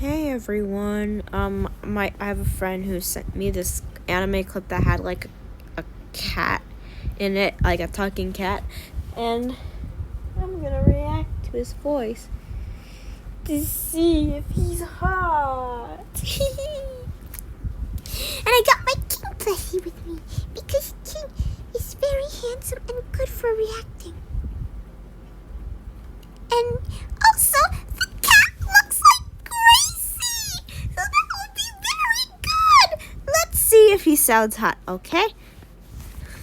Hey everyone. I have a friend who sent me this anime clip that had like a cat in it, like a talking cat, and I'm gonna react to his voice to see if he's hot. And I got my king plushie with me because King is very handsome and good for reacting. And also, the cat looks like Gracie, so that would be very good. Let's see if he sounds hot, okay?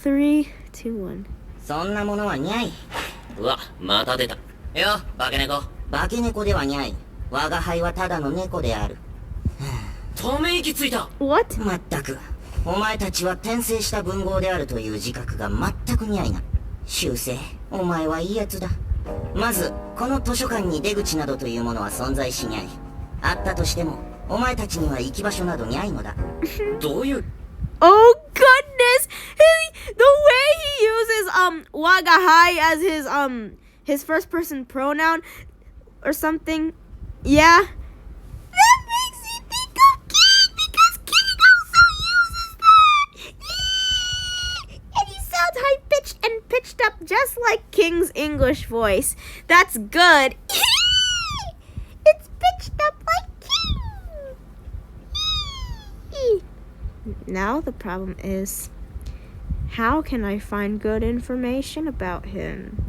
3, 2, 1. そんなものはにゃい。うわ、また出た。よ、化け猫。化け猫ではにゃい。我が輩はただの猫である。ため息ついた。What? まったく、お前たちは転生した文豪であるという自覚が全くにゃいな。修正、お前はいいやつだ。まず、この図書館に出口などというものは存在しにゃい。あったとしても、お前たちには行き場所などにゃいのだ。どういう Oh goodness! The way he uses wagahai as his first person pronoun or something. Yeah. That makes me think of King because King also uses that. And he sounds high pitched and pitched up just like King's English voice. That's good. It's pitched up like King. Now the problem is, how can I find good information about him?